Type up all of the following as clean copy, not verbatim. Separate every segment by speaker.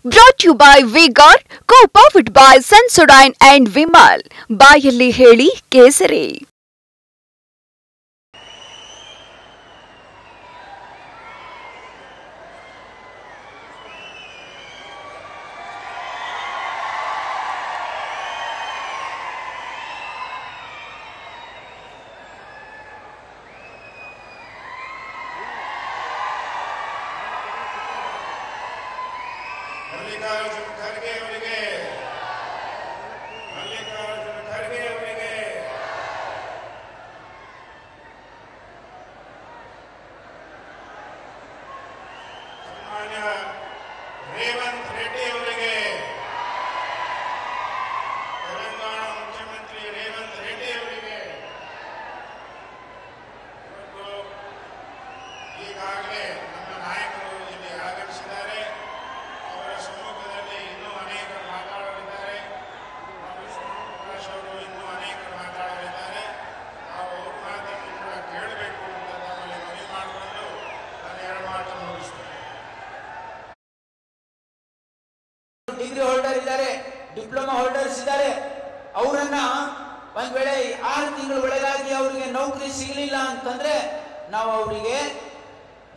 Speaker 1: Brought to you by Vigor, co-powered by Sensodyne and Vimal. ಬಾಯಲ್ಲಿ ಹೇಳಿ ಕೇಸರಿ.
Speaker 2: ಮಲ್ಲಿಕಾರ್ಜುನ ಖರ್ಗೆ ಅವರಿಗೆ ಸನ್ಮಾನ್ಯ ರೇವಂತ್ ರೆಡ್ಡಿ ಅವರಿಗೆ, ತೆಲಂಗಾಣ ಮುಖ್ಯಮಂತ್ರಿ ರೇವಂತ್ ರೆಡ್ಡಿ ಅವರಿಗೆ ಇವತ್ತು ಈಗಾಗಲೇ ನಮ್ಮ ನಾಯಕರು ಇಲ್ಲಿ ಆಗಮಿಸಿದ್ದಾರೆ. ಅವರ ಸಮ್ಮುಖದಲ್ಲಿ ಇನ್ನೂ ಅನೇಕರು ಮಾತಾಡಲಿದ್ದಾರೆ. ಪ್ರಕಾಶ್ ಅವರು ಇನ್ನೂ ಅನೇಕರು ಮಾತಾಡಲಿದ್ದಾರೆ. ನಾವು ಅವ್ರ ಮಾತನ್ನು ಕೂಡ ಕೇಳಬೇಕು ಅಂತ ನಮ್ಮಲ್ಲಿ ಮನವಿ ಮಾಡಿಕೊಂಡು ನಾನು ಎರಡು ಮಾತನ್ನು ಮುಗಿಸ್ತೇನೆ.
Speaker 3: ಡಿಗ್ರಿ ಹೋಲ್ಡರ್ ಇದ್ದಾರೆ, ಡಿಪ್ಲೊಮಾ ಹೋಲ್ಡರ್ಸ್ ಇದ್ದಾರೆ. ಅವರನ್ನ ಒಂದ್ ವೇಳೆ 6 ತಿಂಗಳ ಒಳಗಾಗಿ ಅವರಿಗೆ ನೌಕರಿ ಸಿಗಲಿಲ್ಲ ಅಂತಂದ್ರೆ ನಾವು ಅವರಿಗೆ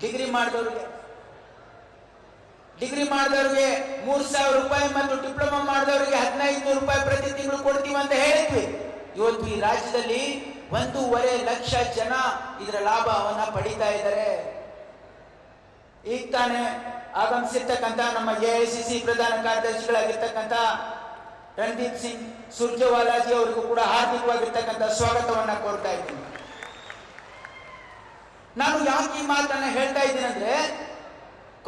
Speaker 3: ಡಿಗ್ರಿ ಮಾಡಿದವ್ರಿಗೆ 3,000 ರೂಪಾಯಿ ಮತ್ತು ಡಿಪ್ಲೊಮಾ ಮಾಡಿದವರಿಗೆ 1,500 ರೂಪಾಯಿ ಪ್ರತಿ ತಿಂಗಳು ಕೊಡ್ತೀವಿ ಅಂತ ಹೇಳಿದ್ವಿ. ಇವತ್ತು ಈ ರಾಜ್ಯದಲ್ಲಿ 1.5 ಲಕ್ಷ ಜನ ಇದರ ಲಾಭವನ್ನ ಪಡಿತಾ ಇದ್ದಾರೆ. ಈಗ ತಾನೇ ಆಗಮಿಸಿರ್ತಕ್ಕಂಥ ನಮ್ಮ ಎಐಸಿಸಿ ಪ್ರಧಾನ ಕಾರ್ಯದರ್ಶಿಗಳಾಗಿರ್ತಕ್ಕಂಥ ರಣದೀಪ್ ಸಿಂಗ್ ಸುರ್ಜೇವಾಲಾಜಿ ಅವರಿಗೂ ಕೂಡ ಹಾರ್ದಿಕವಾಗಿರ್ತಕ್ಕಂಥ ಸ್ವಾಗತವನ್ನ ಕೋರ್ತಾ ಇದ್ದೀನಿ. ನಾನು ಯಾಕೆ ಈ ಮಾತನ್ನ ಹೇಳ್ತಾ ಇದ್ದೀನಿ ಅಂದ್ರೆ,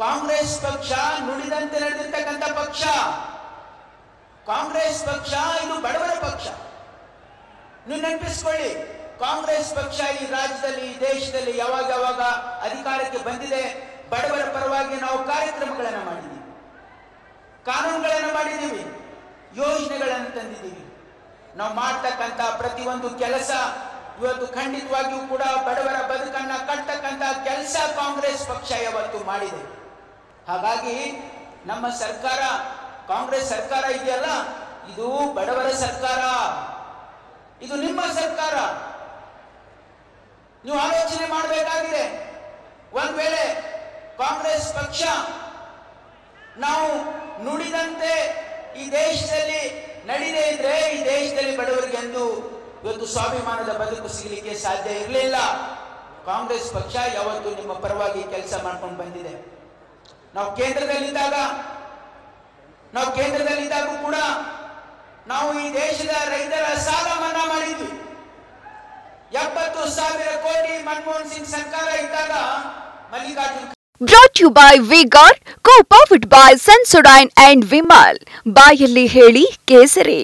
Speaker 3: ಕಾಂಗ್ರೆಸ್ ಪಕ್ಷ ನುಡಿದಂತೆ ನಡೆದಿರ್ತಕ್ಕಂಥ ಪಕ್ಷ. ಕಾಂಗ್ರೆಸ್ ಪಕ್ಷ ಇದು ಬಡವರ ಪಕ್ಷ. ನೀವು ನೆನಪಿಸ್ಕೊಳ್ಳಿ, ಕಾಂಗ್ರೆಸ್ ಪಕ್ಷ ಈ ರಾಜ್ಯದಲ್ಲಿ, ಈ ದೇಶದಲ್ಲಿ ಯಾವಾಗ ಅಧಿಕಾರಕ್ಕೆ ಬಂದಿದೆ, ಬಡವರ ಪರವಾಗಿ ನಾವು ಕಾರ್ಯಕ್ರಮಗಳನ್ನು ಮಾಡಿದ್ದೀವಿ, ಕಾನೂನುಗಳನ್ನು ಮಾಡಿದ್ದೀವಿ, ಯೋಜನೆಗಳನ್ನು ತಂದಿದ್ದೀವಿ. ನಾವು ಮಾಡ್ತಕ್ಕಂಥ ಪ್ರತಿಯೊಂದು ಕೆಲಸ ಇವತ್ತು ಖಂಡಿತವಾಗಿಯೂ ಕೂಡ ಬಡವರ ಬದುಕನ್ನ ಕಟ್ಟತಕ್ಕಂಥ ಕೆಲಸ ಕಾಂಗ್ರೆಸ್ ಪಕ್ಷ ಯಾವತ್ತು ಮಾಡಿದೆ. ಹಾಗಾಗಿ ನಮ್ಮ ಸರ್ಕಾರ, ಕಾಂಗ್ರೆಸ್ ಸರ್ಕಾರ ಇದೆಯಲ್ಲ, ಇದು ಬಡವರ ಸರ್ಕಾರ, ಇದು ನಿಮ್ಮ ಸರ್ಕಾರ. ನೀವು ಆಲೋಚನೆ ಮಾಡಬೇಕಾಗಿದೆ. ಒಂದ್ ವೇಳೆ ಕಾಂಗ್ರೆಸ್ ಪಕ್ಷ ನಾವು ನುಡಿದಂತೆ ಈ ದೇಶದಲ್ಲಿ ನಡೀದೇ ಇದ್ರೆ ಈ ದೇಶದಲ್ಲಿ ಬಡವರಿಗೆ ಎಂದು ಇವತ್ತು ಸ್ವಾಭಿಮಾನದ ಬದುಕು ಸಿಗಲಿಕ್ಕೆ ಸಾಧ್ಯ ಇರಲಿಲ್ಲ. ಕಾಂಗ್ರೆಸ್ ಪಕ್ಷ ಯಾವತ್ತು ನಿಮ್ಮ ಪರವಾಗಿ ಕೆಲಸ ಮಾಡ್ಕೊಂಡು ಬಂದಿದೆ. ನಾವು ಕೇಂದ್ರದಲ್ಲಿದ್ದಾಗ ಕೂಡ ನಾವು ಈ ದೇಶದ ರೈತರ ಸಾಲ ಮನ್ನಾ ಮಾಡಿದ್ವಿ. 70,000 ಕೋಟಿ ಮನಮೋಹನ್ ಸಿಂಗ್ ಸರ್ಕಾರ ಇದ್ದಾಗ Mallikarjuna.
Speaker 1: Brought to you by Vigor, co-powered by Sensodyne and Vimal. ಬಾಯಲ್ಲಿ ಹೇಳಿ ಕೇಸರಿ.